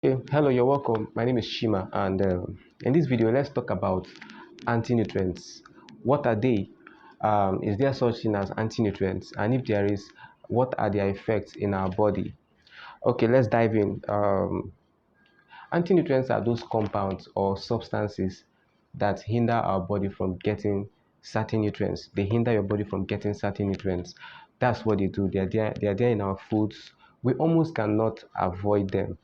Hey, hello, you're welcome. My name is Chima, and in this video, let's talk about anti-nutrients. What are they? Is there such thing as anti-nutrients? And if there is, what are their effects in our body? Okay, let's dive in. Anti-nutrients are those compounds or substances that hinder our body from getting certain nutrients. They hinder your body from getting certain nutrients. That's what they do. They are there in our foods. We almost cannot avoid them.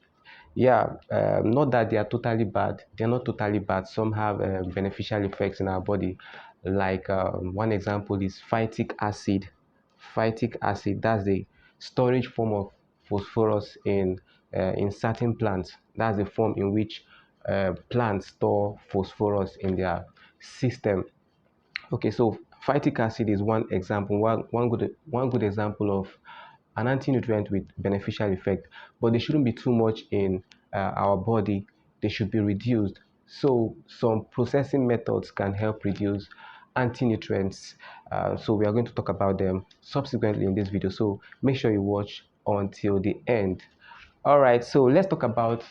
Yeah, not that they are totally bad. They're not totally bad. Some have beneficial effects in our body. Like one example is phytic acid. Phytic acid, that's the storage form of phosphorus in certain plants. That's the form in which plants store phosphorus in their system. Okay, so phytic acid is one example, one good example of an anti-nutrient with beneficial effect, but they shouldn't be too much in our body. They should be reduced. So some processing methods can help reduce anti-nutrients. So we are going to talk about them subsequently in this video. So make sure you watch until the end. All right, so let's talk about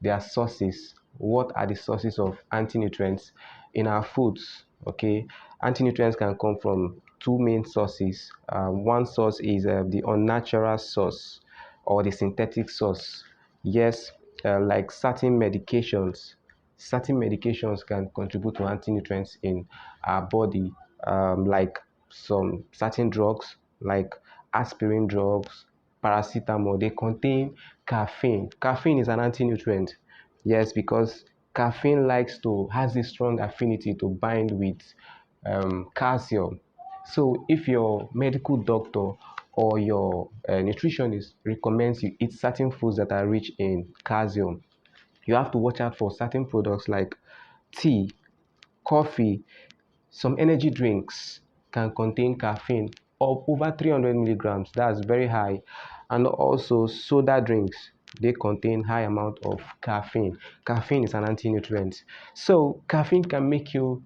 their sources. What are the sources of anti-nutrients in our foods? Okay, anti-nutrients can come from two main sources. One source is the unnatural source or the synthetic source. Yes, like certain medications. Certain medications can contribute to anti-nutrients in our body, like some certain drugs, like aspirin drugs, paracetamol. They contain caffeine. Caffeine is an anti-nutrient. Yes, because caffeine has a strong affinity to bind with calcium. So if your medical doctor or your nutritionist recommends you eat certain foods that are rich in calcium, you have to watch out for certain products like tea, coffee, some energy drinks can contain caffeine of over 300 milligrams. That's very high. And also soda drinks, they contain high amount of caffeine. Caffeine is an anti-nutrient. So caffeine can make you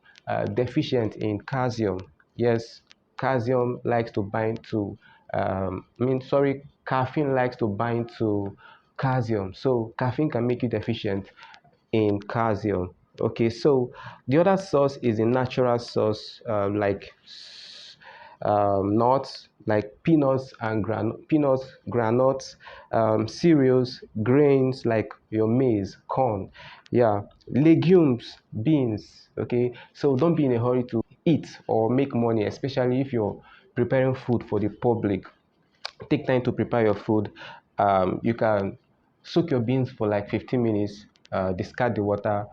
deficient in calcium. Yes, calcium likes to bind to, caffeine likes to bind to calcium. So caffeine can make you deficient in calcium. Okay, so the other source is a natural source, like nuts, like peanuts, granules, cereals, grains like your maize, corn, yeah, legumes, beans. Okay, so don't be in a hurry to eat or make money, especially if you're preparing food for the public. Take time to prepare your food. You can soak your beans for like 15 minutes, discard the water,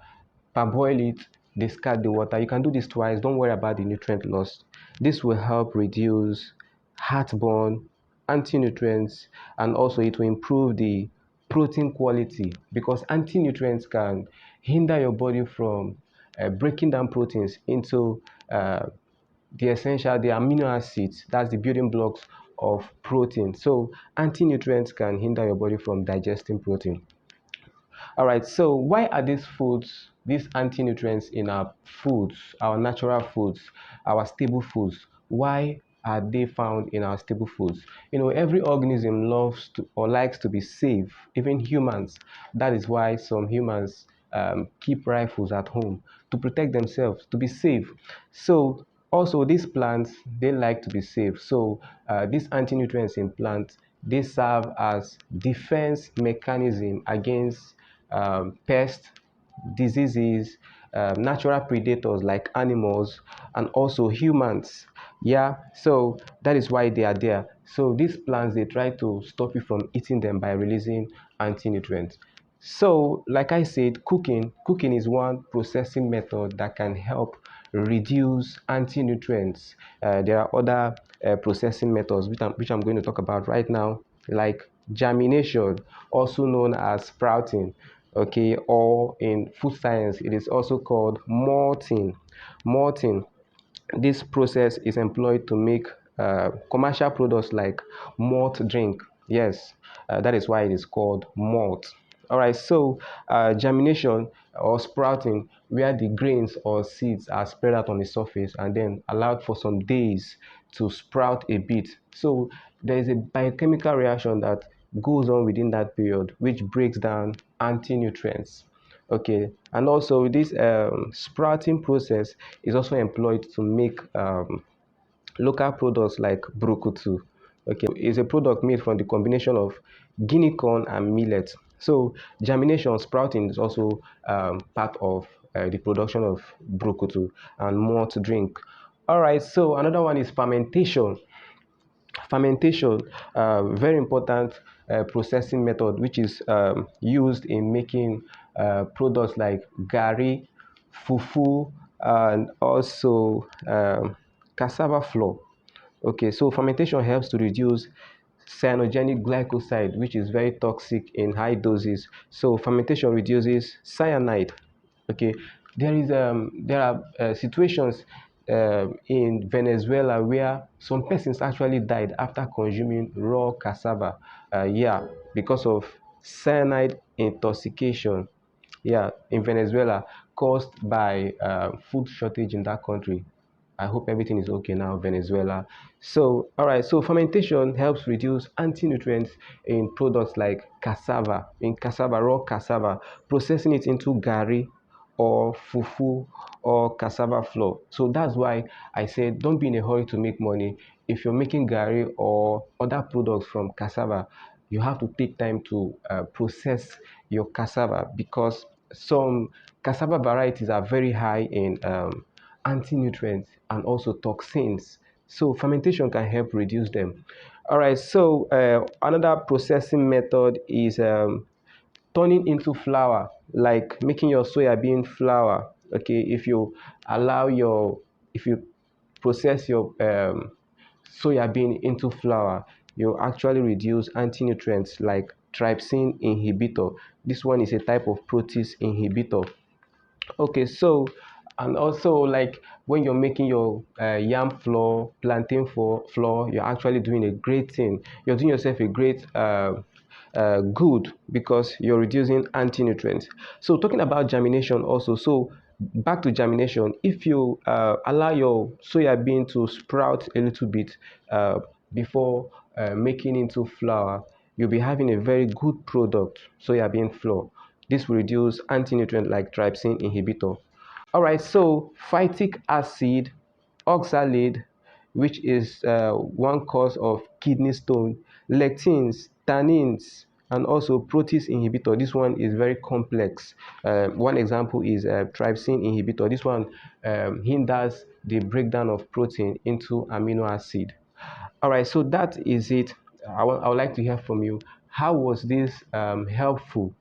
parboil it, discard the water. You can do this twice. Don't worry about the nutrient loss. This will help reduce heartburn, anti-nutrients, and also it will improve the protein quality because anti-nutrients can hinder your body from breaking down proteins into the amino acids. That's the building blocks of protein. So anti-nutrients can hinder your body from digesting protein. All right, so why are these anti-nutrients in our foods, our natural foods, our stable foods, why are they found in our stable foods? Every organism loves to or likes to be safe, even humans. That is why some humans keep rifles at home to protect themselves, to be safe. So also these plants, they like to be safe. So these anti-nutrients in plants, they serve as defense mechanism against pests, diseases, natural predators like animals, and also humans. Yeah, so that is why they are there. So these plants, they try to stop you from eating them by releasing anti-nutrients. So, like I said, cooking is one processing method that can help reduce anti-nutrients. There are other processing methods which I'm going to talk about right now, like germination, also known as sprouting. Okay, or in food science, it is also called malting. Malting. This process is employed to make commercial products like malt drink. Yes, that is why it is called malt. All right, so germination or sprouting, where the grains or seeds are spread out on the surface and then allowed for some days to sprout a bit. So there is a biochemical reaction that goes on within that period, which breaks down anti-nutrients. Okay, and also this sprouting process is also employed to make local products like brukutu. Okay, it's a product made from the combination of guinea corn and millet. So germination, sprouting is also part of the production of brukutu and more to drink. All right, so another one is fermentation. Fermentation, very important processing method, which is used in making products like gari, fufu, and also cassava flour. Okay, so fermentation helps to reduce cyanogenic glycoside, which is very toxic in high doses. So fermentation reduces cyanide. Okay, there are situations in Venezuela where some persons actually died after consuming raw cassava. Yeah, because of cyanide intoxication. Yeah, in Venezuela, caused by food shortage in that country. I hope everything is okay now, Venezuela. So, all right, so fermentation helps reduce anti-nutrients in products like cassava, raw cassava, processing it into gari or fufu or cassava flour. So that's why I said don't be in a hurry to make money. If you're making gari or other products from cassava, you have to take time to process your cassava, because some cassava varieties are very high in anti-nutrients and also toxins. So fermentation can help reduce them. All right, so another processing method is turning into flour, like making your soya bean flour. Okay, if you process your soya bean into flour, you actually reduce anti-nutrients like trypsin inhibitor. This one is a type of protease inhibitor. Okay, so and also like when you're making your yam flour, plantain flour, you're actually doing a great thing. You're doing yourself a great good, because you're reducing anti-nutrients. So talking about germination also, so back to germination, if you allow your soya bean to sprout a little bit before making into flour, you'll be having a very good product, soya bean flour. This will reduce anti-nutrient like trypsin inhibitor. All right, so phytic acid, oxalate, which is one cause of kidney stone, lectins, tannins, and also protease inhibitor. This one is very complex. One example is trypsin inhibitor. This one hinders the breakdown of protein into amino acid. All right, so that is it. I would like to hear from you. How was this helpful?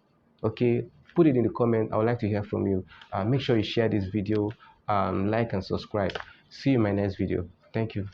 Okay, put it in the comment. I would like to hear from you. Make sure you share this video, like and subscribe. See you in my next video. Thank you.